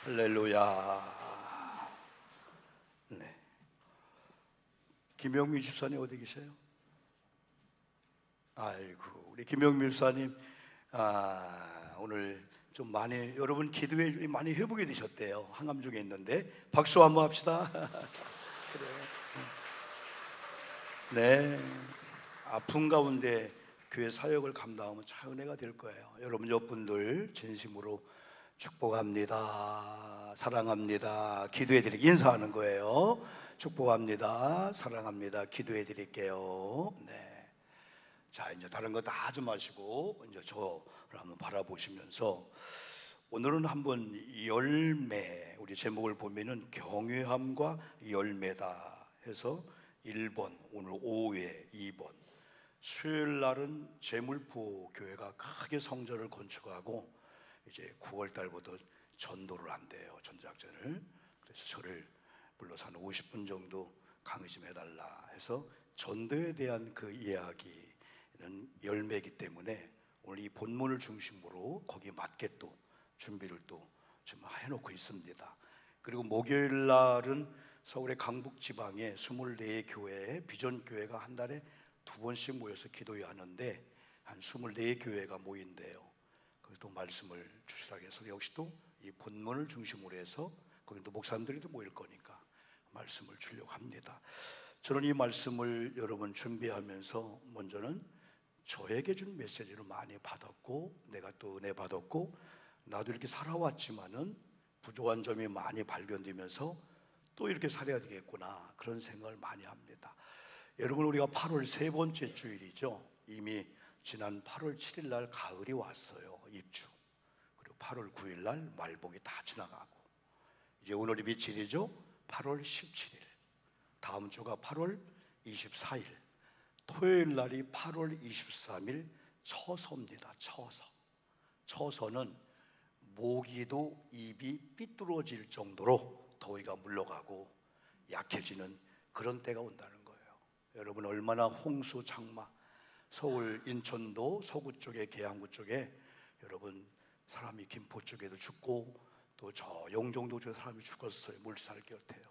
할렐루야. 네. 김영미 집사님 어디 계세요? 아이고, 우리 김영미 집사님 오늘 좀 많이 여러분 기도에 많이 회복이 되셨대요. 항암 중에 있는데 박수 한번 합시다. 그래. 네. 아픈 가운데 교회 사역을 감당하면 참 은혜가 될 거예요. 여러분 여러분들 진심으로 축복합니다. 사랑합니다. 기도해 드리게 인사하는 거예요. 축복합니다. 사랑합니다. 기도해 드릴게요. 네. 자, 이제 다른 거 다 하지 마시고 이제 저를 한번 바라보시면서 오늘은 한번 열매, 우리 제목을 보면은 경외함과 열매다 해서 1번, 오늘 오후에 2번. 수요일 날은 제물포 교회가 크게 성전을 건축하고 이제 9월 달부터 전도를 한대요. 전작전을. 그래서 저를 불러서 한 50분 정도 강의 좀 해달라 해서 전도에 대한 그 이야기는 열매이기 때문에 오늘 이 본문을 중심으로 거기에 맞게 또 준비를 또 좀 해놓고 있습니다. 그리고 목요일 날은 서울의 강북 지방에 24교회 비전교회가 한 달에 2번씩 모여서 기도하는데 한 24교회가 모인대요. 그래서 또 말씀을 주시라고 해서 역시 또 이 본문을 중심으로 해서 거기 또 목사님들이 또 모일 거니까 말씀을 주려고 합니다. 저는 이 말씀을 여러분 준비하면서 먼저는 저에게 준 메시지를 많이 받았고 내가 또 은혜 받았고 나도 이렇게 살아왔지만은 부족한 점이 많이 발견되면서 또 이렇게 살아야 되겠구나 그런 생각을 많이 합니다. 여러분 우리가 8월 세 번째 주일이죠. 이미 지난 8월 7일 날 가을이 왔어요. 입주. 그리고 8월 9일 날 말복이 다 지나가고 이제 오늘이 며칠이죠? 8월 17일. 다음 주가 8월 24일. 토요일 날이 8월 23일 처서입니다. 처서. 처서는 모기도 입이 삐뚤어질 정도로 더위가 물러가고 약해지는 그런 때가 온다는 거예요. 여러분 얼마나 홍수, 장마, 서울 인천도 서구 쪽에 계양구 쪽에 여러분 사람이 김포 쪽에도 죽고 또 저 영종도 쪽에 사람이 죽었어요. 물살 곁에요.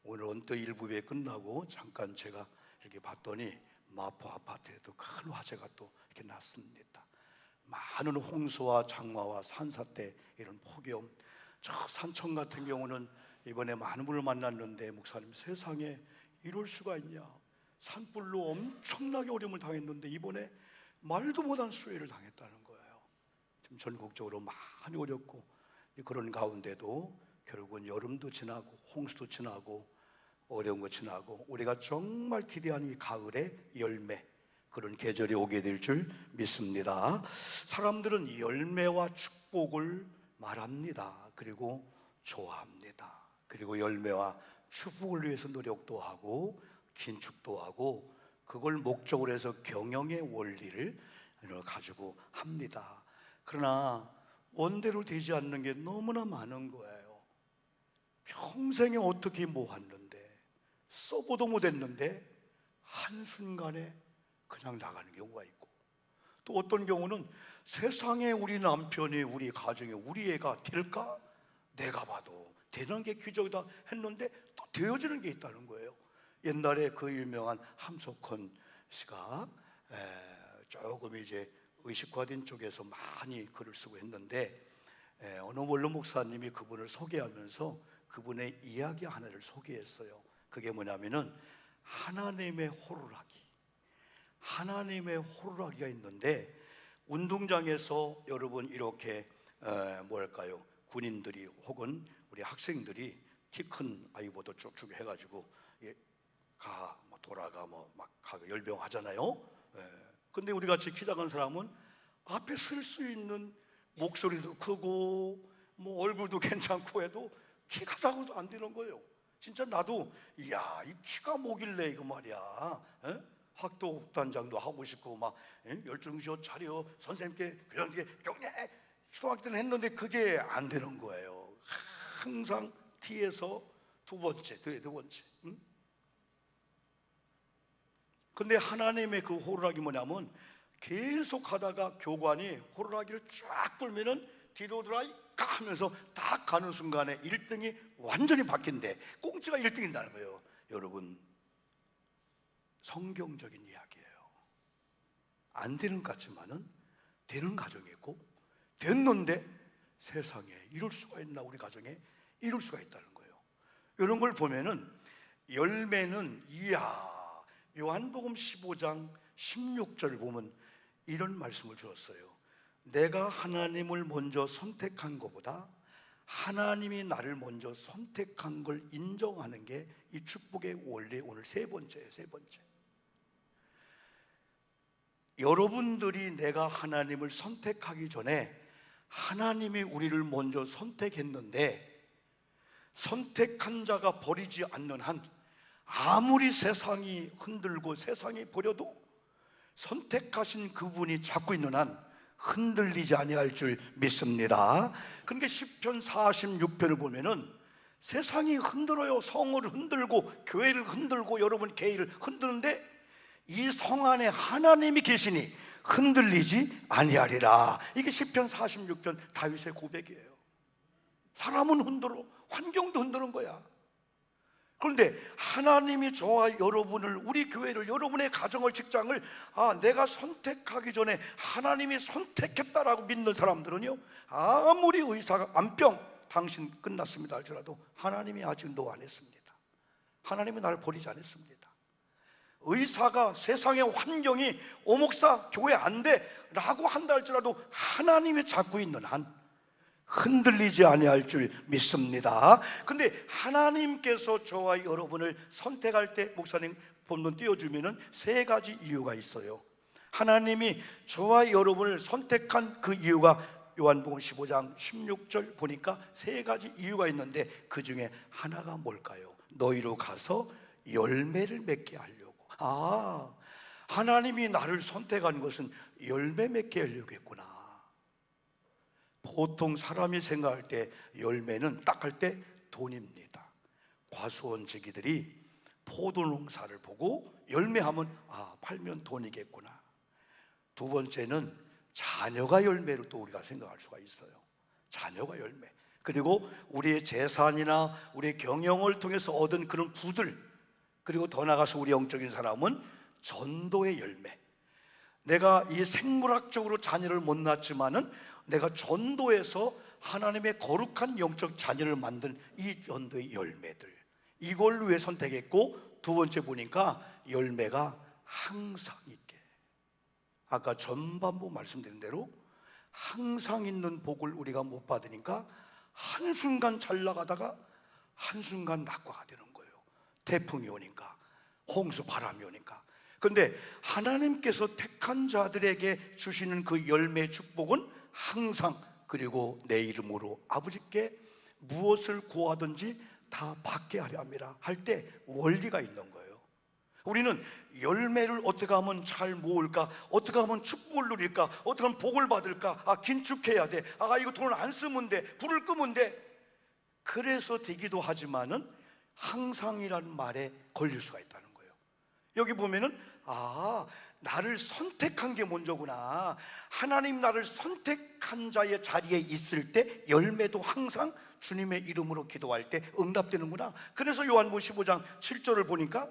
오늘 언뜻 일부에 끝나고 잠깐 제가 이렇게 봤더니 마포 아파트에도 큰 화재가 또 이렇게 났습니다. 많은 홍수와 장마와 산사태 이런 폭염, 저 산청 같은 경우는 이번에 많은 분을 만났는데 목사님 세상에 이럴 수가 있냐, 산불로 엄청나게 어려움을 당했는데 이번에 말도 못한 수해를 당했다는 거예요. 지금 전국적으로 많이 어렵고 그런 가운데도 결국은 여름도 지나고 홍수도 지나고 어려운 거 지나고 우리가 정말 기대하는 이 가을의 열매, 그런 계절이 오게 될 줄 믿습니다. 사람들은 열매와 축복을 말합니다. 그리고 좋아합니다. 그리고 열매와 축복을 위해서 노력도 하고 긴축도 하고 그걸 목적으로 해서 경영의 원리를 가지고 합니다. 그러나 원대로 되지 않는 게 너무나 많은 거예요. 평생에 어떻게 모았는데 써보도 못했는데 한순간에 그냥 나가는 경우가 있고 또 어떤 경우는 세상에 우리 남편이 우리 가정에 우리 애가 될까? 내가 봐도 되는 게 기적이다 했는데 또 되어지는 게 있다는 거예요. 옛날에 그 유명한 함석헌 씨가 조금 이제 의식화된 쪽에서 많이 글을 쓰고 했는데 어느 원로 목사님이 그분을 소개하면서 그분의 이야기 하나를 소개했어요. 그게 뭐냐면은 하나님의 호루라기. 하나님의 호루라기가 있는데 운동장에서 여러분 이렇게 뭐랄까요, 군인들이 혹은 우리 학생들이 키 큰 아이보다 쭉쭉 해가지고 뭐 돌아가 뭐 막 가고 열병하잖아요. 근데 우리 같이 키 작은 사람은 앞에 쓸 수 있는 목소리도 크고 뭐 얼굴도 괜찮고 해도 키가 작아도 안 되는 거예요. 진짜 나도 이야 이 키가 뭐길래 이거 말이야. 학도단장도 하고 싶고 막 열중시어 차려 선생님께 그런게 경례 초등학교 때는 했는데 그게 안 되는 거예요. 항상 T에서 두 번째. 근데 하나님의 그 호루라기 뭐냐면 계속 하다가 교관이 호루라기를 쫙 불면은 뒤로 돌아 하면서 딱 가는 순간에 1등이 완전히 바뀐대. 꽁치가 1등인다는 거예요. 여러분, 성경적인 이야기예요. 안 되는 것 같지만은 되는 가정이 있고, 됐는데 세상에 이럴 수가 있나, 우리 가정에 이럴 수가 있다는 거예요. 이런 걸 보면은 열매는, 이야, 요한복음 15장 16절 보면 이런 말씀을 주었어요. 내가 하나님을 먼저 선택한 것보다 하나님이 나를 먼저 선택한 걸 인정하는 게 이 축복의 원리. 오늘 세 번째예요. 세 번째. 여러분들이 내가 하나님을 선택하기 전에 하나님이 우리를 먼저 선택했는데, 선택한 자가 버리지 않는 한 아무리 세상이 흔들고 세상이 버려도 선택하신 그분이 잡고 있는 한 흔들리지 아니할 줄 믿습니다. 그러니까 시편 46편을 보면은 세상이 흔들어요. 성을 흔들고 교회를 흔들고 여러분 개인을 흔드는데 이 성 안에 하나님이 계시니 흔들리지 아니하리라. 이게 시편 46편 다윗의 고백이에요. 사람은 흔들어, 환경도 흔드는 거야. 그런데 하나님이 저와 여러분을, 우리 교회를, 여러분의 가정을, 직장을 내가 선택하기 전에 하나님이 선택했다라고 믿는 사람들은요, 아무리 의사가 안병 당신 끝났습니다 할지라도 하나님이 아직 노 안 했습니다. 하나님이 나를 버리지 않았습니다. 의사가 세상의 환경이 목사 교회 안 돼 라고 한다 할지라도 하나님이 잡고 있는 한 흔들리지 아니할 줄 믿습니다. 근데 하나님께서 저와 여러분을 선택할 때, 목사님 본문 띄워주면은 세 가지 이유가 있어요. 하나님이 저와 여러분을 선택한 그 이유가 요한복음 15장 16절 보니까 세 가지 이유가 있는데 그 중에 하나가 뭘까요? 너희로 가서 열매를 맺게 하려고. 하나님이 나를 선택한 것은 열매 맺게 하려고 했구나. 보통 사람이 생각할 때 열매는 딱 할 때 돈입니다. 과수원지기들이 포도 농사를 보고 열매하면 팔면 돈이겠구나. 두 번째는 자녀가 열매로 또 우리가 생각할 수가 있어요. 자녀가 열매. 그리고 우리의 재산이나 우리의 경영을 통해서 얻은 그런 부들, 그리고 더 나아가서 우리 영적인 사람은 전도의 열매. 내가 이 생물학적으로 자녀를 못 낳지만은 내가 전도해서 하나님의 거룩한 영적 자녀를 만든 이 전도의 열매들, 이걸 위해 선택했고, 두 번째 보니까 열매가 항상 있게. 아까 전반부 말씀드린 대로 항상 있는 복을 우리가 못 받으니까 한순간 잘 나가다가 한순간 낙과가 되는 거예요. 태풍이 오니까, 홍수 바람이 오니까. 그런데 하나님께서 택한 자들에게 주시는 그 열매의 축복은 항상, 그리고 내 이름으로 아버지께 무엇을 구하든지 다 받게 하려 함이라 할 때 원리가 있는 거예요. 우리는 열매를 어떻게 하면 잘 모을까, 어떻게 하면 축복을 누릴까, 어떻게 하면 복을 받을까, 긴축해야 돼, 이거 돈을 안 쓰면 돼, 불을 끄면 돼. 그래서 되기도 하지만은 항상이라는 말에 걸릴 수가 있다는 거예요. 여기 보면은 나를 선택한 게 먼저구나. 하나님 나를 선택한 자의 자리에 있을 때 열매도 항상 주님의 이름으로 기도할 때 응답되는구나. 그래서 요한복음 15장 7절을 보니까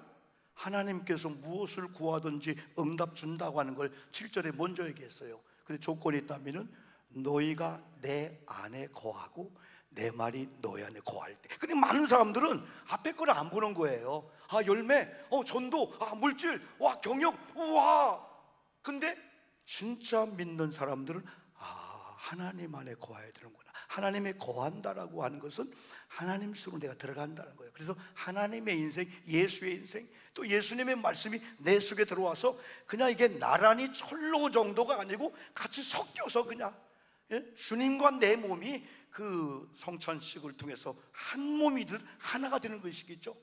하나님께서 무엇을 구하든지 응답 준다고 하는 걸 7절에 먼저 얘기했어요. 근데 조건이 있다면은 너희가 내 안에 거하고 내 말이 너희 안에 거할 때. 근데 많은 사람들은 앞에 거를 안 보는 거예요. 열매, 전도, 물질, 경영, 근데 진짜 믿는 사람들은 하나님 안에 거해야 되는구나. 하나님에 거한다라고 하는 것은 하나님 속으로 내가 들어간다는 거예요. 그래서 하나님의 인생, 예수의 인생, 또 예수님의 말씀이 내 속에 들어와서 그냥 이게 나란히 철로 정도가 아니고 같이 섞여서 그냥 주님과 내 몸이 그 성찬식을 통해서 한 몸이듯 하나가 되는 것이겠죠.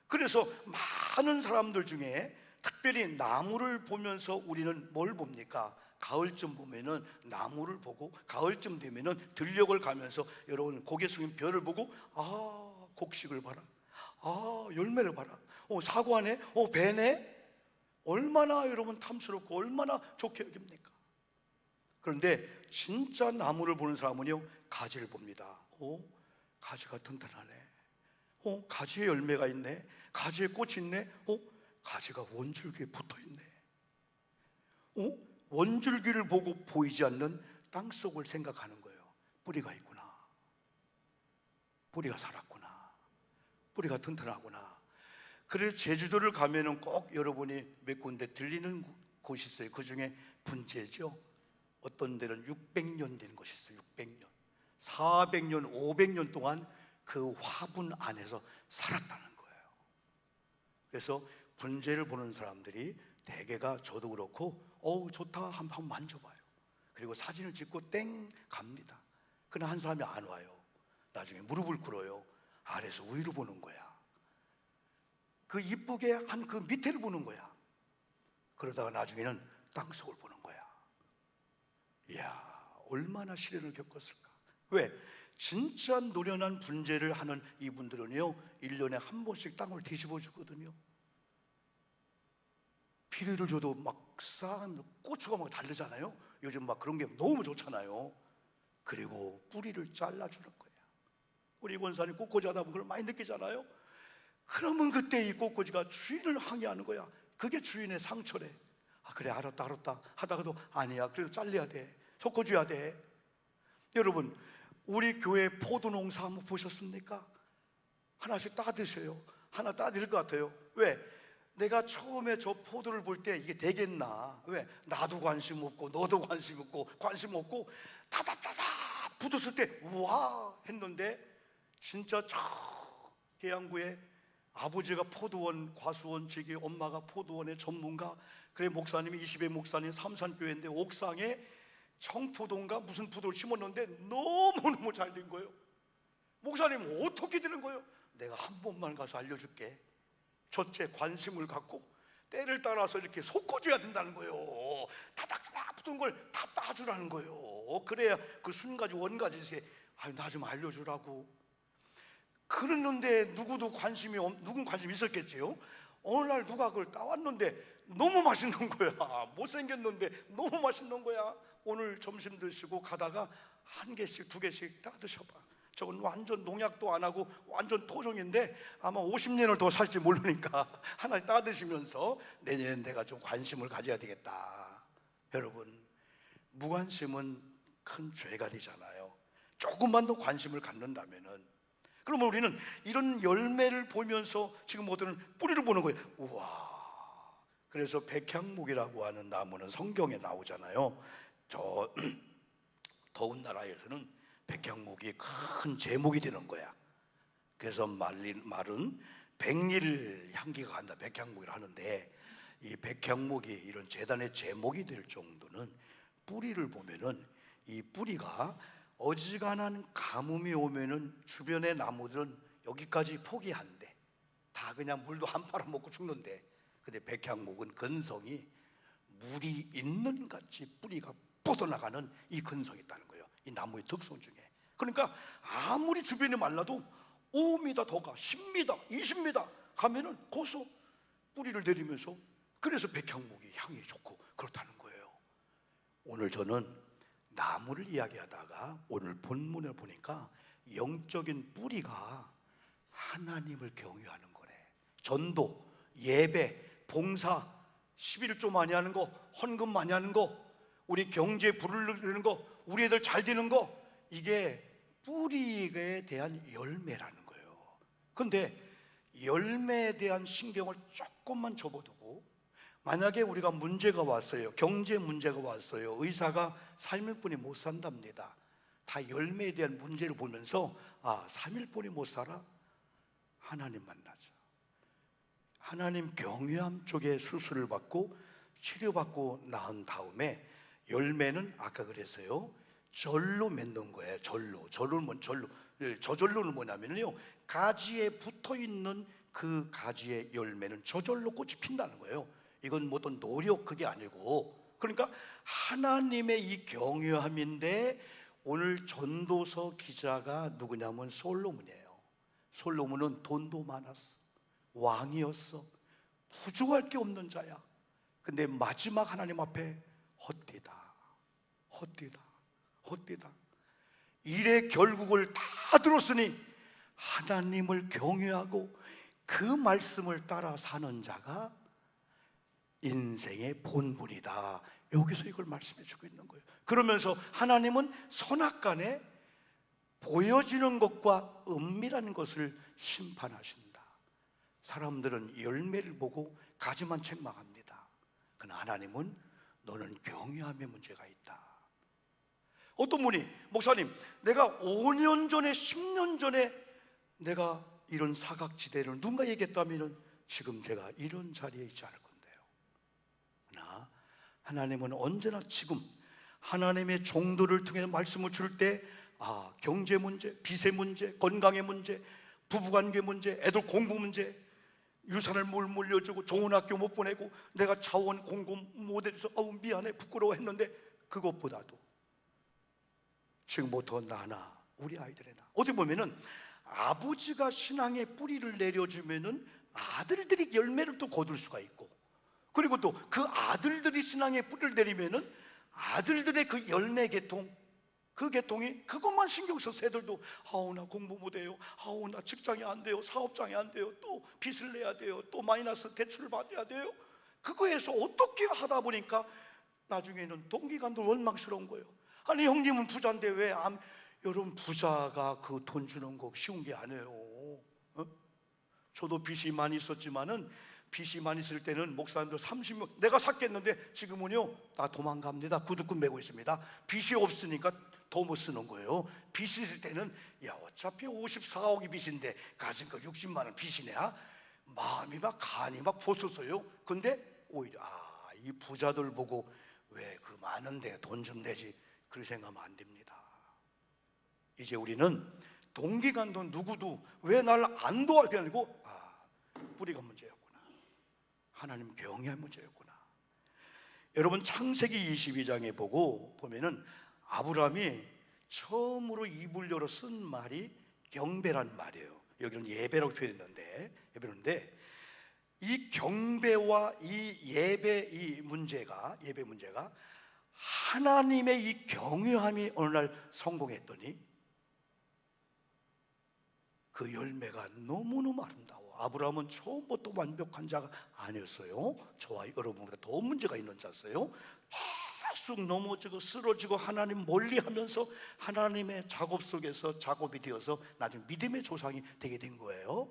그래서 많은 사람들 중에 특별히 나무를 보면서 우리는 뭘 봅니까? 가을쯤 보면은 나무를 보고, 가을쯤 되면은 들녘을 가면서 여러분 고개 숙인 별을 보고 곡식을 봐라, 열매를 봐라, 사과네, 배네. 얼마나 여러분 탐스럽고 얼마나 좋게 여깁니까? 그런데 진짜 나무를 보는 사람은요, 가지를 봅니다. 가지가 튼튼하네. 가지에 열매가 있네. 가지에 꽃이 있네. 가지가 원줄기에 붙어 있네. 원줄기를 보고 보이지 않는 땅속을 생각하는 거예요. 뿌리가 있구나. 뿌리가 살았구나. 뿌리가 튼튼하구나. 그래서 제주도를 가면은 꼭 여러분이 몇 군데 들리는 곳이 있어요. 그 중에 분재죠. 어떤 데는 600년 된 곳이 있어요. 600년, 400년, 500년 동안 그 화분 안에서 살았다는 거예요. 그래서 분재를 보는 사람들이 대개가, 저도 그렇고 좋다 한번 만져봐요. 그리고 사진을 찍고 땡 갑니다. 그러나 한 사람이 안 와요. 나중에 무릎을 꿇어요. 아래서 위로 보는 거야. 그 이쁘게 한 그 밑에를 보는 거야. 그러다가 나중에는 땅속을 보는 거야. 이야, 얼마나 시련을 겪었을까. 왜? 진짜 노련한 분재를 하는 이분들은요, 1년에 한 번씩 땅을 뒤집어 주거든요. 비료를 줘도 막 싹 고추가 막 다르잖아요. 요즘 막 그런 게 너무 좋잖아요. 그리고 뿌리를 잘라주는 거야. 우리 권사님 꽃꽂이 하다 보면 그걸 많이 느끼잖아요. 그러면 그때 이 꽃꽂이가 주인을 항의하는 거야. 그게 주인의 상처래. 그래, 알았다 하다가도 아니야, 그래도 잘라야 돼, 섞어줘야 돼. 여러분, 우리 교회 포도 농사 한번 보셨습니까? 하나씩 따 드세요. 하나 따 드릴 것 같아요. 왜? 내가 처음에 저 포도를 볼 때 이게 되겠나? 왜? 나도 관심 없고 너도 관심 없고 다다다다 붙었을 때 우와 했는데, 진짜 저 계양구에 아버지가 포도원 과수원 지기, 엄마가 포도원의 전문가, 그래 목사님이 20의 목사님 삼산교회인데 옥상에 청포도인가 무슨 포도를 심었는데 너무너무 잘 된 거예요. 목사님 어떻게 되는 거예요? 내가 한 번만 가서 알려줄게. 첫째, 관심을 갖고 때를 따라서 이렇게 섞어줘야 된다는 거예요. 다닥다닥 붙은 걸 다 따주라는 거예요. 그래야 그 순가지 원가지에 나 좀 알려주라고. 그랬는데 누군 관심이 있었겠지요. 어느 날 누가 그걸 따왔는데 너무 맛있는 거야. 못생겼는데 너무 맛있는 거야. 오늘 점심 드시고 가다가 한 개씩 두 개씩 따 드셔봐. 저건 완전 농약도 안 하고 완전 토종인데 아마 50년을 더 살지 모르니까 하나 따 드시면서 내년엔 내가 좀 관심을 가져야 되겠다. 여러분, 무관심은 큰 죄가 되잖아요. 조금만 더 관심을 갖는다면은, 그러면 우리는 이런 열매를 보면서 지금 모두는 뿌리를 보는 거예요. 우와. 그래서 백향목이라고 하는 나무는 성경에 나오잖아요. 저 더운 나라에서는 백향목이 큰 제목이 되는 거야. 그래서 말은 백일 향기가 간다, 백향목이라 하는데, 이 백향목이 이런 제단의 제목이 될 정도는 뿌리를 보면은 이 뿌리가 어지간한 가뭄이 오면은 주변의 나무들은 여기까지 포기한대. 다 그냥 물도 안 빨아먹고 죽는데, 근데 백향목은 근성이 물이 있는 같이 뿌리가 뻗어나가는 이 근성이 있다는 거예요. 이 나무의 특성 중에. 그러니까 아무리 주변이 말라도 5m 더 가, 10m, 20m 가면은 거기서 뿌리를 내리면서, 그래서 백향목이 향이 좋고 그렇다는 거예요. 오늘 저는 나무를 이야기하다가 오늘 본문을 보니까 영적인 뿌리가 하나님을 경외하는 거래. 전도, 예배, 봉사, 11조 많이 하는 거, 헌금 많이 하는 거, 우리 경제 부르는 거, 우리 애들 잘 되는 거, 이게 뿌리에 대한 열매라는 거예요. 근데 열매에 대한 신경을 조금만 접어두고, 만약에 우리가 문제가 왔어요. 경제 문제가 왔어요. 의사가 3일뿐이 못 산답니다. 다 열매에 대한 문제를 보면서 3일뿐이 못 살아? 하나님 만나자. 하나님 경외함 쪽에 수술을 받고 치료받고 나은 다음에 열매는 아까 그랬어요. 절로 맺는 거예요. 저절로는 뭐냐면요, 가지에 붙어있는 그 가지의 열매는 저절로 꽃이 핀다는 거예요. 이건 뭐 어떤 노력, 그게 아니고, 그러니까 하나님의 이 경외함인데, 오늘 전도서 기자가 누구냐면 솔로몬이에요. 솔로몬은 돈도 많았어, 왕이었어, 부족할 게 없는 자야. 근데 마지막 하나님 앞에 헛되다. 헛되다, 헛되다. 일의 결국을 다 들었으니 하나님을 경외하고 그 말씀을 따라 사는 자가 인생의 본분이다. 여기서 이걸 말씀해 주고 있는 거예요. 그러면서 하나님은 선악간에 보여지는 것과 은밀한 것을 심판하신다. 사람들은 열매를 보고 가지만 책망합니다. 그러나 하나님은 너는 경외함의 문제가 있다. 어떤 분이 목사님, 내가 5년 전에 10년 전에 내가 이런 사각지대를 누군가 얘기했다면 지금 제가 이런 자리에 있지 않을 건데요. 그러나 하나님은 언제나 지금 하나님의 종들을 통해 말씀을 줄 때 경제 문제, 빚의 문제, 건강의 문제, 부부관계 문제, 애들 공부 문제, 유산을 뭘 물려주고 좋은 학교 못 보내고 내가 자원 공부 못해줘서 미안해 부끄러워했는데, 그것보다도 지금부터 나나 우리 아이들이나 어떻게 보면은 아버지가 신앙의 뿌리를 내려주면은 아들들이 열매를 또 거둘 수가 있고, 그리고 또 그 아들들이 신앙의 뿌리를 내리면은 아들들의 그 열매 계통, 그 계통이 그것만 신경 써서 애들도 나 공부 못해요, 나 직장이 안 돼요, 사업장이 안 돼요, 또 빚을 내야 돼요, 또 마이너스 대출을 받아야 돼요. 그거에서 어떻게 하다 보니까 나중에는 동기간도 원망스러운 거예요. 아니 형님은 부자인데 왜 여러분 부자가 그 돈 주는 거 쉬운 게 아니에요. 저도 빚이 많이 있었지만은 빚이 많이 있을 때는 목사님들 30명 내가 샀겠는데 지금은요 다 도망갑니다. 구두끈 메고 있습니다. 빚이 없으니까 더 못 쓰는 거예요. 빚이 있을 때는 어차피 54억이 빚인데 가진 거 60만 원 빚이냐, 마음이 막 간이 막 부서져요. 근데 오히려 이 부자들 보고 왜 그 많은데 돈 좀 내지, 그렇게 생각하면 안 됩니다. 이제 우리는 동기간도 누구도 왜 날 안 도와주게 아니고 뿌리가 문제였구나, 하나님 경외할 문제였구나. 여러분 창세기 22장에 보면은 아브라함이 처음으로 입을 열어 쓴 말이 경배란 말이에요. 여기는 예배라고 표현했는데, 예배인데 이 경배와 이 예배 문제가 하나님의 이 경외함이 어느 날 성공했더니 그 열매가 너무너무 아름다워. 아브라함은 처음부터 완벽한 자가 아니었어요. 저와 여러분보다 더 문제가 있는 자였어요. 계속 넘어지고 쓰러지고 하나님 멀리하면서 하나님의 작업 속에서 작업이 되어서 나중에 믿음의 조상이 되게 된 거예요.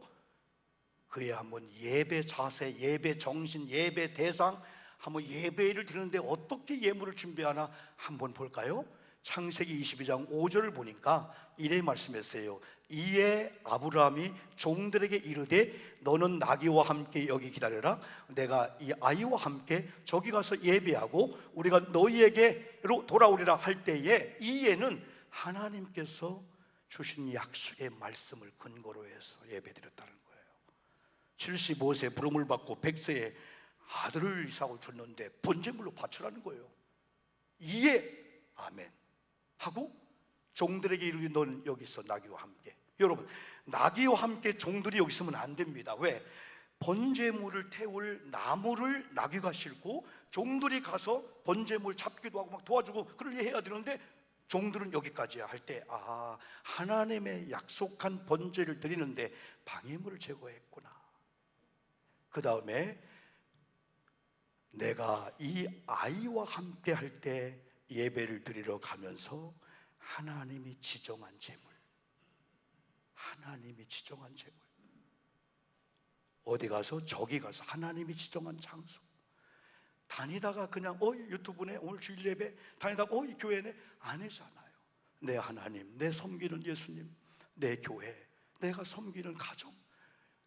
그에 한번 예배 자세, 예배 정신, 예배 대상, 한번 예배를 드리는데 어떻게 예물을 준비하나 한번 볼까요? 창세기 22장 5절을 보니까 이래 말씀했어요. 이에 아브라함이 종들에게 이르되 너는 나귀와 함께 여기 기다려라. 내가 이 아이와 함께 저기 가서 예배하고 우리가 너희에게로 돌아오리라 할 때에, 이에는 하나님께서 주신 약속의 말씀을 근거로 해서 예배드렸다는 거예요. 75세 부름을 받고 100세에 아들을 이삭을 줬는데 번제물로 바치라는 거예요. 이에 아멘 하고 종들에게 이르되 너는 여기 있어 나귀와 함께. 여러분, 나귀와 함께 종들이 여기 있으면 안 됩니다. 왜? 번제물을 태울 나무를 나귀가 싣고 종들이 가서 번제물 잡기도 하고 막 도와주고 그러려 해야 되는데 종들은 여기까지야 할 때 하나님의 약속한 번제를 드리는데 방해물을 제거했구나. 그 다음에 내가 이 아이와 함께 할 때 예배를 드리러 가면서 하나님이 지정한 제물, 하나님이 지정한 제물, 어디 가서 저기 가서 하나님이 지정한 장소, 다니다가 그냥 유튜브네 오늘 주일 예배 다니다가 이 교회네 아니잖아요. 내 하나님, 내 섬기는 예수님, 내 교회, 내가 섬기는 가정,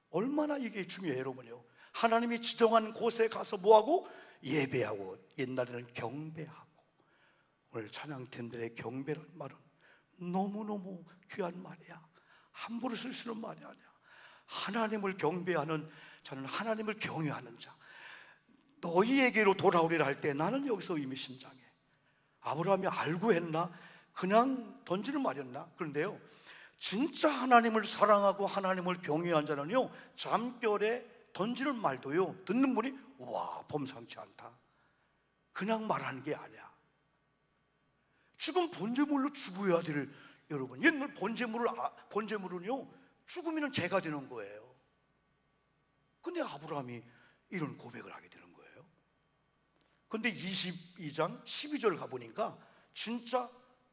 얼마나 이게 중요해요 여러분요. 하나님이 지정한 곳에 가서 뭐하고? 예배하고, 옛날에는 경배하고. 오늘 찬양팀들의 경배란 말은 너무너무 귀한 말이야. 함부로 쓸 수 있는 말이 아니야. 하나님을 경배하는 자는 하나님을 경외하는 자. 너희에게로 돌아오리라 할 때 나는 여기서 의미심장해. 아브라함이 알고 했나? 그냥 던지는 말이었나? 그런데요, 진짜 하나님을 사랑하고 하나님을 경외한 자는요, 잠결에 던지는 말도요, 듣는 분이 와 범상치 않다, 그냥 말하는 게 아니야. 지금 번제물로 죽어야 될 여러분, 옛날 번제물은요 죽으면 죄가 되는 거예요. 근데 아브라함이 이런 고백을 하게 되는 거예요. 근데 22장 12절 가보니까 진짜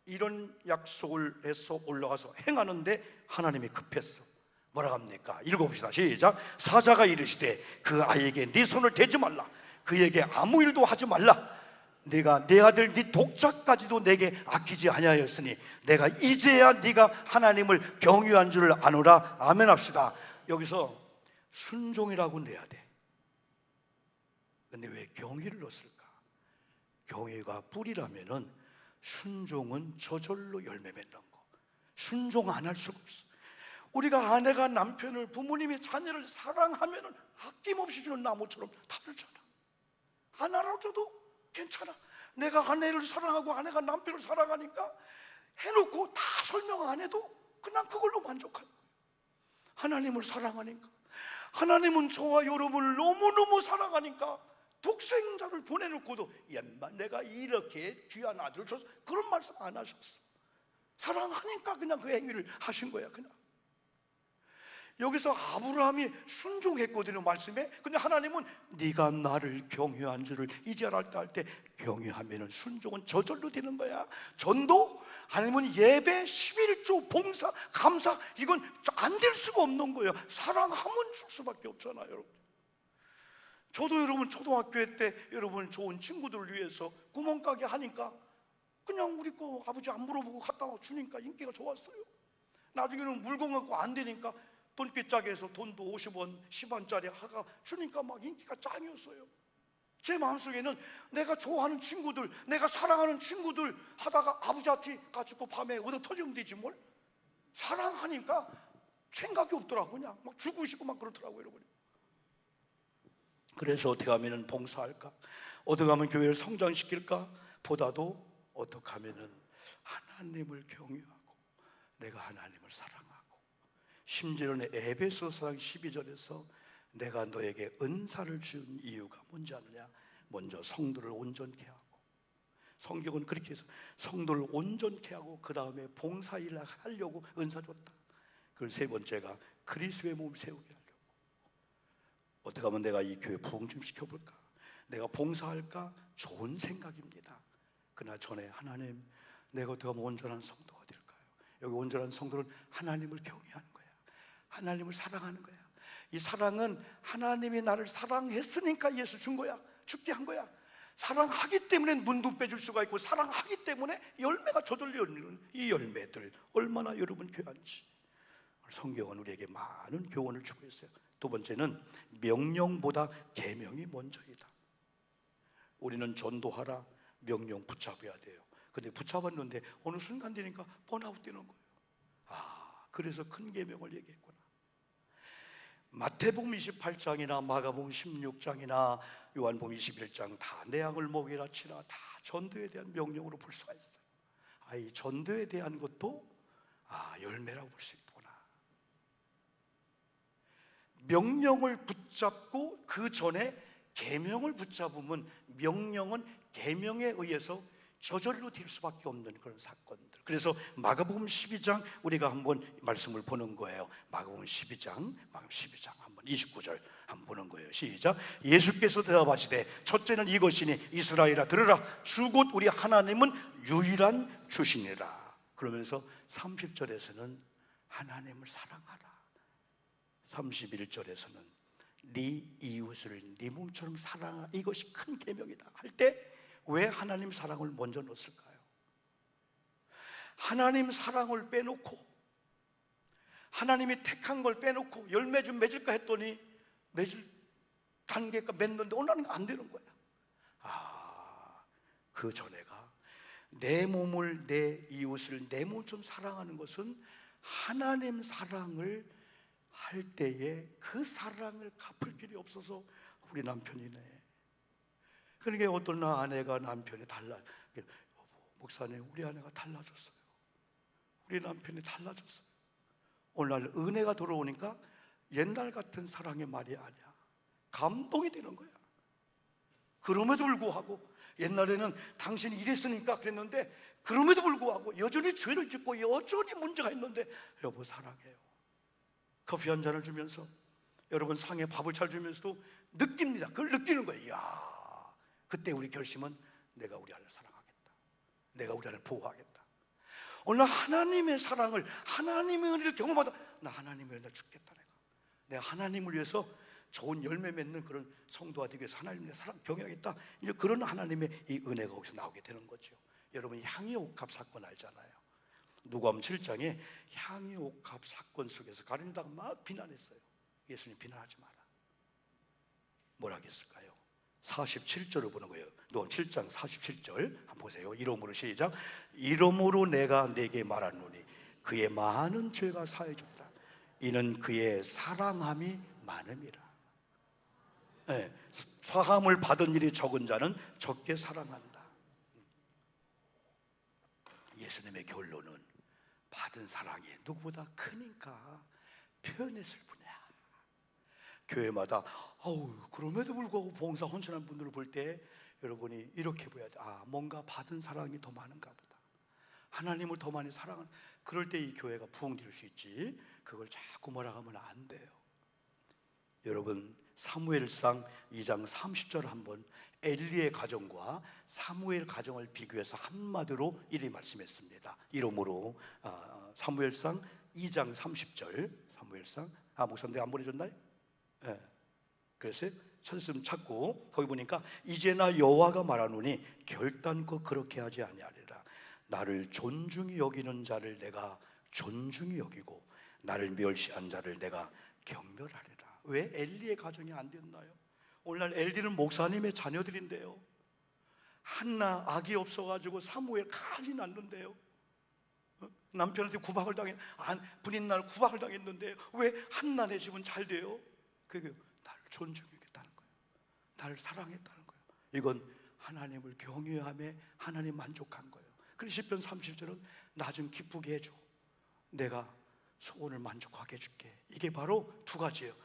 이런 약속을 해서 올라가서 행하는데 하나님이 급했어. 뭐라 합니까? 읽어봅시다. 시작. 사자가 이르시되 그 아이에게 네 손을 대지 말라. 그에게 아무 일도 하지 말라. 네가 네 아들 네 독자까지도 내게 아끼지 아니하였으니 내가 이제야 네가 하나님을 경유한 줄을 아노라. 아멘 합시다. 여기서 순종이라고 내야 돼. 근데 왜 경유를 넣었을까? 경유가 뿌리라면은 순종은 저절로 열매 맺는 거. 순종 안 할 수가 없어. 우리가 아내가 남편을, 부모님이 자녀를 사랑하면은 아낌없이 주는 나무처럼 다 주잖아. 안 알아줘도 괜찮아. 내가 아내를 사랑하고 아내가 남편을 사랑하니까 해놓고 다 설명 안 해도 그냥 그걸로 만족하는 거예요. 하나님을 사랑하니까, 하나님은 저와 여러분을 너무너무 사랑하니까 독생자를 보내놓고도 내가 이렇게 귀한 아들을 줬어, 그런 말씀 안 하셨어. 사랑하니까 그냥 그 행위를 하신 거야. 그냥 여기서 아브라함이 순종했거든요, 말씀에. 근데 하나님은 네가 나를 경유한 줄을 이제 알았다 할 때, 경유하면은 순종은 저절로 되는 거야. 전도 아니면 예배, 11조, 봉사, 감사, 이건 안 될 수가 없는 거예요. 사랑하면 줄 수밖에 없잖아요, 여러분. 저도 여러분 초등학교 때 여러분 좋은 친구들을 위해서 구멍가게 하니까 그냥 우리 거 아버지 안 물어보고 갖다 주니까 인기가 좋았어요. 나중에는 물건 갖고 안 되니까 돈끼짝에서 돈도 50원, 10원짜리 하가 주니까 막 인기가 짱이었어요. 제 마음속에는 내가 좋아하는 친구들, 내가 사랑하는 친구들 하다가 아버지한테 가지고 밤에 얻어 터지면 되지 뭘. 사랑하니까 생각이 없더라고. 그냥 막 주고 싶고 막 그렇더라고요, 여러분. 그래서 어떻게 하면 봉사할까? 어떻게 하면 교회를 성장시킬까? 보다도 어떻게 하면 하나님을 경유하고 내가 하나님을 사랑하고, 심지어는 에베소서 12절에서 내가 너에게 은사를 준 이유가 뭔지 아느냐? 먼저 성도를 온전케 하고, 성경은 그렇게 해서 성도를 온전케 하고 그 다음에 봉사일을 하려고 은사 줬다. 그리고 세 번째가 그리스도의 몸 세우게 하려고. 어떻게 하면 내가 이 교회 부흥 좀 시켜볼까? 내가 봉사할까? 좋은 생각입니다. 그러나 전에 하나님, 내가 어떻게 하면 온전한 성도가 될까요? 여기 온전한 성도는 하나님을 경외하는 거야. 하나님을 사랑하는 거야. 이 사랑은 하나님이 나를 사랑했으니까 예수 준 거야. 죽게 한 거야. 사랑하기 때문에 문도 빼줄 수가 있고, 사랑하기 때문에 열매가 저절로 열리는 이 열매들 얼마나 여러분 귀한지 성경은 우리에게 많은 교훈을 주고 있어요. 두 번째는 명령보다 계명이 먼저이다. 우리는 전도하라 명령 붙잡아야 돼요. 근데 붙잡았는데 어느 순간 되니까 번아웃 되는 거예요. 그래서 큰 계명을 얘기했구나. 마태복음 28장이나 마가복음 16장이나 요한복음 21장 다 내 양을 먹이라 치라, 다 전도에 대한 명령으로 볼 수가 있어요. 이 전도에 대한 것도 열매라고 볼 수 있구나. 명령을 붙잡고 그 전에 계명을 붙잡으면 명령은 계명에 의해서 저절로 될 수밖에 없는 그런 사건들. 그래서 마가복음 12장 우리가 한번 말씀을 보는 거예요. 마가복음 12장 한번 29절 한번 보는 거예요. 시작. 예수께서 대답하시되 첫째는 이것이니 이스라엘아 들으라, 주 곧 우리 하나님은 유일한 주시니라. 그러면서 30절에서는 하나님을 사랑하라, 31절에서는 네 이웃을 네 몸처럼 사랑하라, 이것이 큰 계명이다 할 때 왜 하나님 사랑을 먼저 넣었을까요? 하나님 사랑을 빼놓고, 하나님이 택한 걸 빼놓고 열매 좀 맺을까 했더니 맺을 단계가 맺는데 오늘은 안 되는 거야. 그 전에가 내 몸을, 내 이웃을 내 몸처럼 사랑하는 것은 하나님 사랑을 할 때에 그 사랑을 갚을 길이 없어서 우리 남편이네. 그러니까 어떤 아내가 남편이 목사님 우리 아내가 달라졌어요. 우리 남편이 달라졌어요. 오늘날 은혜가 돌아오니까 옛날 같은 사랑의 말이 아니야. 감동이 되는 거야. 그럼에도 불구하고 옛날에는 당신이 이랬으니까 그랬는데 그럼에도 불구하고 여전히 죄를 짓고 여전히 문제가 있는데 여보 사랑해요. 커피 한 잔을 주면서 여러분 상에 밥을 차려주면서도 느낍니다. 그걸 느끼는 거예요. 이야, 그때 우리 결심은 내가 우리 아이를 사랑하겠다. 내가 우리 아이를 보호하겠다. 오늘 하나님의 사랑을, 하나님의 은혜를 경험하다 나 하나님의 은혜를 죽겠다. 내가 하나님을 위해서 좋은 열매 맺는 그런 성도가 되기 위해서 하나님의 사랑 경외하겠다. 이제 그런 하나님의 이 은혜가 거기서 나오게 되는 거죠. 여러분 향유 옥합 사건 알잖아요. 누가복음 7장에 향유 옥합 사건 속에서 가룟유다가 막 비난했어요. 예수님 비난하지 마라. 뭐라 했을까요? 47절을 보는 거예요. 누가복음 7장 47절 한번 보세요. 이러므로 시작. 이러므로 내가 내게 말하노니 그의 많은 죄가 사해졌다. 이는 그의 사랑함이 많음이라. 네, 사함을 받은 일이 적은 자는 적게 사랑한다. 예수님의 결론은 받은 사랑이 누구보다 크니까 표현했을 뿐이야. 교회마다 그럼에도 불구하고 봉사 헌신하는 분들을 볼 때 여러분이 이렇게 보여야 돼. 뭔가 받은 사랑이 더 많은가 보다. 하나님을 더 많이 사랑하는, 그럴 때 이 교회가 부흥될 수 있지. 그걸 자꾸 뭐라 하면 안 돼요. 여러분 사무엘상 2장 30절 한번 엘리의 가정과 사무엘 가정을 비교해서 한마디로 이리 말씀했습니다. 이러므로 사무엘상 2장 30절 사무엘상 목사님 안 보내줬나요? 네. 그래서 찾았으면 찾고 거기 보니까 이제 나 여호와가 말하노니 결단코 그렇게 하지 아니하리라. 나를 존중히 여기는 자를 내가 존중히 여기고 나를 멸시한 자를 내가 경멸하리라. 왜 엘리의 가정이 안 됐나요? 오늘날 엘리는 목사님의 자녀들인데요. 한나 아기 없어가지고 사무엘 간이 났는데요. 남편한테 구박을 분인 날 구박을 당했는데 왜 한나네 집은 잘 돼요? 그게 나를 존중했다는 거예요. 나를 사랑했다는 거예요. 이건 하나님을 경외함에 하나님 만족한 거예요. 그래서 시편 30절은 나 좀 기쁘게 해줘. 내가 소원을 만족하게 해줄게. 이게 바로 두 가지예요.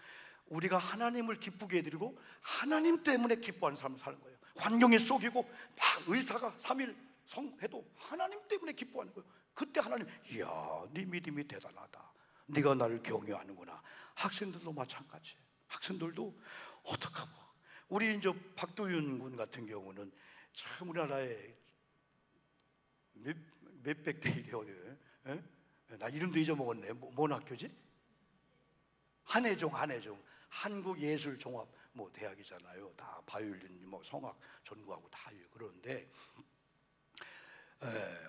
우리가 하나님을 기쁘게 해드리고 하나님 때문에 기뻐하는 삶을 사는 거예요. 환경에 속이고 막 의사가 3일 성해도 하나님 때문에 기뻐하는 거예요. 그때 하나님, 이야, 네 믿음이 대단하다. 네가 나를 경외하는구나. 학생들도 마찬가지예요. 학생들도 어떡하고, 우리 이제 박도윤 군 같은 경우는 참 우리나라에 몇백 대 1이 나 이름도 잊어먹었네. 뭔 학교지? 한예종 한국예술종합 대학이잖아요. 다 바이올린 성악 전공하고 다 그러는데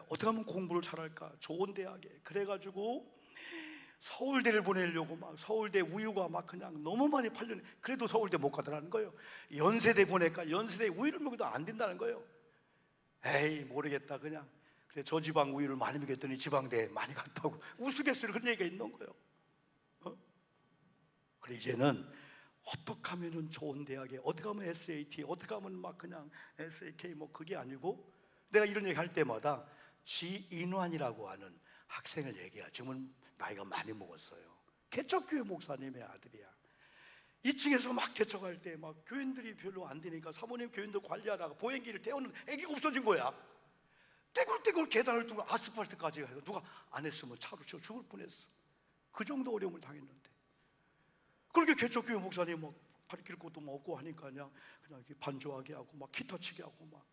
어떻게 하면 공부를 잘할까? 좋은 대학에 그래가지고 서울대를 보내려고 막 서울대 우유가 막 그냥 너무 많이 팔렸네. 그래도 서울대 못 가더라는 거예요. 연세대 보낼까? 연세대 우유를 먹여도 안 된다는 거예요. 에이 모르겠다 그냥. 그래 저지방 우유를 많이 먹였더니 지방대 많이 갔다고 우스갯소리 그런 얘기가 있는 거예요. 그래 이제는 어떻게 하면은 좋은 대학에, 어떻게 하면 SAT, 어떻게 하면 막 그냥 SAK 그게 아니고, 내가 이런 얘기 할 때마다 지인환이라고 하는 학생을 얘기해요. 지금은 나이가 많이 먹었어요. 개척교회 목사님의 아들이야. 2층에서 막 개척할 때 막 교인들이 별로 안 되니까 사모님 교인들 관리하다가 보행기를 태우는 애기가 없어진 거야. 떼굴떼굴 계단을 두고 아스팔트까지 해서 누가 안 했으면 차로 치워 죽을 뻔했어. 그 정도 어려움을 당했는데, 그렇게 개척교회 목사님 막 가르칠 것도 없고 하니까 그냥 이렇게 반주하게 하고 막 기타 치게 하고 막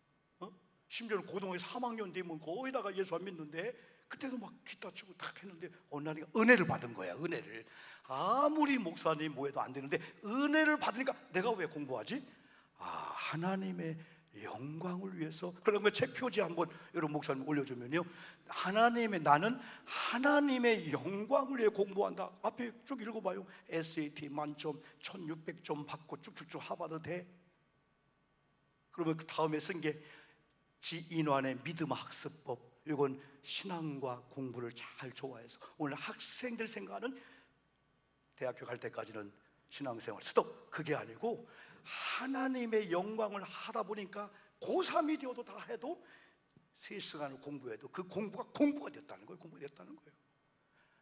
심지어는 고등학교 3학년 되면 거의다가 예수 안 믿는데 그때도 막 기타 치고 딱 했는데 어느 날인가 은혜를 받은 거야. 은혜를. 아무리 목사님 뭐해도 안 되는데 은혜를 받으니까 내가 왜 공부하지? 하나님의 영광을 위해서. 그러면 책 표지 한번 여러분 목사님 올려주면요, 나는 하나님의 영광을 위해 공부한다. 앞에 쭉 읽어봐요. SAT 만점 1600점 받고 쭉쭉쭉 하바드 돼. 그러면 그 다음에 쓴 게 지인환의 믿음 학습법. 이건 신앙과 공부를 잘 좋아해서 오늘 학생들 생각하는 대학교 갈 때까지는 신앙생활 스톱. 그게 아니고 하나님의 영광을 하다 보니까 고3이 되어도 다 해도 3시간을 공부해도 그 공부가 됐다는 거예요. 공부가 됐다는 거예요.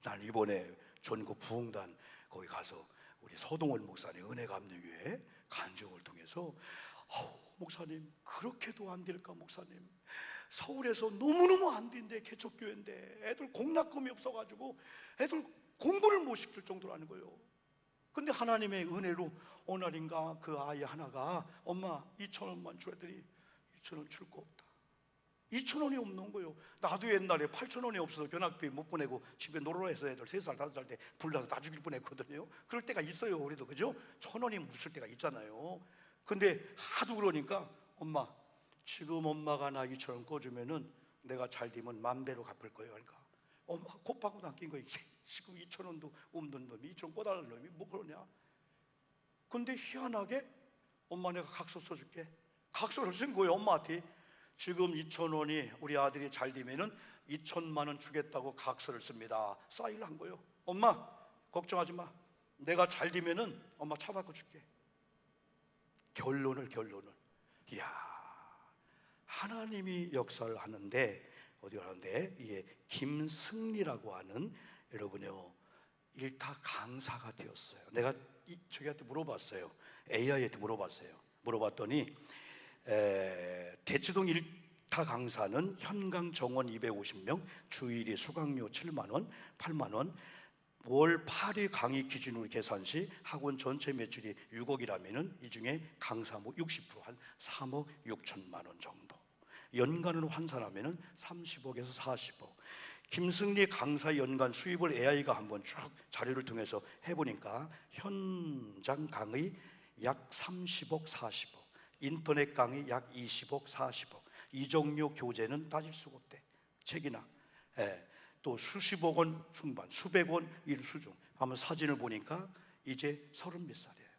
난 이번에 전국 부흥단 거기 가서 우리 서동원 목사님 은혜 감리교회 간증을 통해서 목사님 그렇게도 안 될까 목사님? 서울에서 너무너무 안 된대. 개척교회인데 애들 공락금이 없어가지고 애들 공부를 못 시킬 정도로 하는 거예요. 근데 하나님의 은혜로 어느 날인가 그 아이 하나가 엄마 2,000원만 줘야더니 2,000원 줄 거 없다. 2,000원이 없는 거예요. 나도 옛날에 8,000원이 없어서 견학비 못 보내고 집에 놀러 해서 애들 3살 5살 때 불러서 다 죽일 뻔했거든요. 그럴 때가 있어요. 우리도 그죠? 1,000원이 묻을 때가 있잖아요. 근데 하도 그러니까 엄마 지금 엄마가 나 2,000원 꺼주면은 내가 잘 되면 10,000배로 갚을 거예요. 그러니까 엄마 곱하고 남긴 거예요. 지금 2,000원도 없는 놈이 2,000원 꺼달라는 놈이 뭐 그러냐. 근데 희한하게 엄마 내가 각서 써줄게. 각서를 쓴 거예요. 엄마한테. 지금 2,000원이 우리 아들이 잘 되면은 2,000만 원 주겠다고 각서를 씁니다. 사인을 한 거예요. 엄마 걱정하지 마. 내가 잘 되면은 엄마 차 바꿔줄게. 결론을 이야, 하나님이 역사를 하는데 어디 가는데 이게 김승리라고 하는 여러분요 일타 강사가 되었어요. 내가 저기한테 물어봤어요. AI한테 물어봤더니 대치동 일타 강사는 현강 정원 250명, 주일이 수강료 7만 원, 8만 원. 월 8회 강의 기준으로 계산 시 학원 전체 매출이 6억이라면은 이 중에 강사목 60% 한 3억 6천만 원 정도. 연간으로 환산하면은 30억에서 40억. 김승리 강사 연간 수입을 AI가 한번 쭉 자료를 통해서 해보니까 현장 강의 약 30억 40억, 인터넷 강의 약 20억 40억, 이종료 교재는 따질 수가 없대. 책이나 또 수십억 원 중반, 수백 원 일 수준. 한번 사진을 보니까 이제 30몇 살이에요.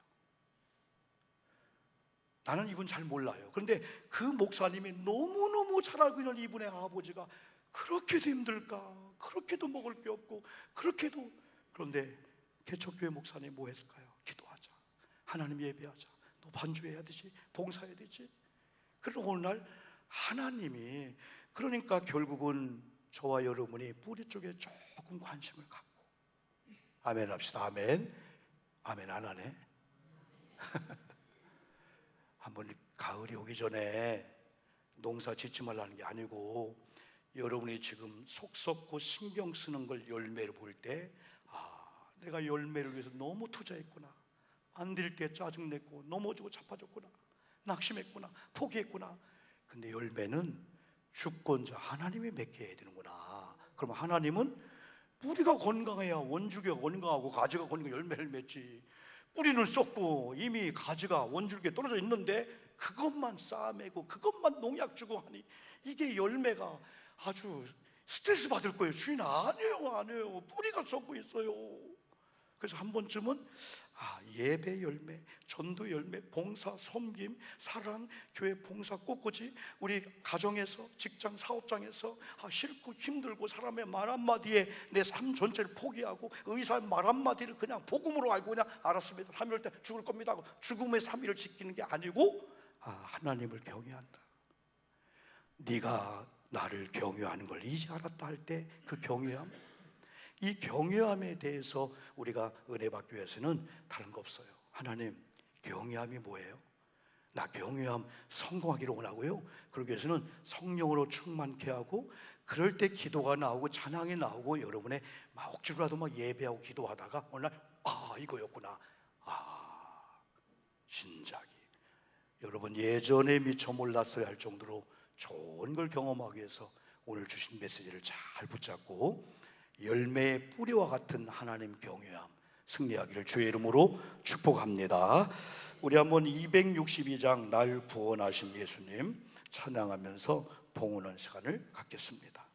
나는 이분 잘 몰라요. 그런데 그 목사님이 너무너무 잘 알고 있는 이분의 아버지가 그렇게도 힘들까? 그렇게도 먹을 게 없고 그렇게도. 그런데 개척교회 목사님 뭐 했을까요? 기도하자, 하나님 예배하자, 또 반주해야 되지, 봉사해야 되지. 그리고 어느 날 하나님이, 그러니까 결국은 저와 여러분이 뿌리 쪽에 조금 관심을 갖고, 아멘 합시다. 아멘. 아멘 안 하네. 한번 가을이 오기 전에 농사 짓지 말라는 게 아니고, 여러분이 지금 속 썩고 신경 쓰는 걸 열매를 볼 때, 내가 열매를 위해서 너무 투자했구나, 안 될 때 짜증냈고 넘어지고 자빠졌구나, 낙심했구나, 포기했구나. 근데 열매는 주권자 하나님이 맺게 해야 되는구나. 그러면 하나님은 뿌리가 건강해야 원줄기가 건강하고 가지가 건강해 열매를 맺지. 뿌리는 썩고 이미 가지가 원줄기에 떨어져 있는데 그것만 쌓아매고 그것만 농약 주고 하니 이게 열매가 아주 스트레스 받을 거예요. 주인 아니에요. 뿌리가 썩고 있어요. 그래서 한 번쯤은 예배 열매, 전도 열매, 봉사, 섬김, 사랑, 교회 봉사 꽃꽂이, 우리 가정에서, 직장, 사업장에서 싫고 힘들고 사람의 말 한마디에 내 삶 전체를 포기하고 의사의 말 한마디를 그냥 복음으로 알고 그냥 알았습니다, 3일 때 죽을 겁니다 하고 죽음의 3일을 지키는 게 아니고 하나님을 경외한다. 네가 나를 경외하는 걸 이제 알았다 할 때 그 경외함, 이 경외함에 대해서 우리가 은혜받기 위해서는 다른 거 없어요. 하나님, 경외함이 뭐예요? 나 경외함 성공하기를 원하고요, 그러기 위해서는 성령으로 충만케 하고, 그럴 때 기도가 나오고 찬양이 나오고 여러분의 막 억지로라도 막 예배하고 기도하다가 어느 날 이거였구나, 진작이. 여러분 예전에 미처 몰랐어야 할 정도로 좋은 걸 경험하기 위해서 오늘 주신 메시지를 잘 붙잡고 열매의 뿌리와 같은 하나님 경외함 승리하기를 주의 이름으로 축복합니다. 우리 한번 262장 날 구원하신 예수님 찬양하면서 봉헌하는 시간을 갖겠습니다.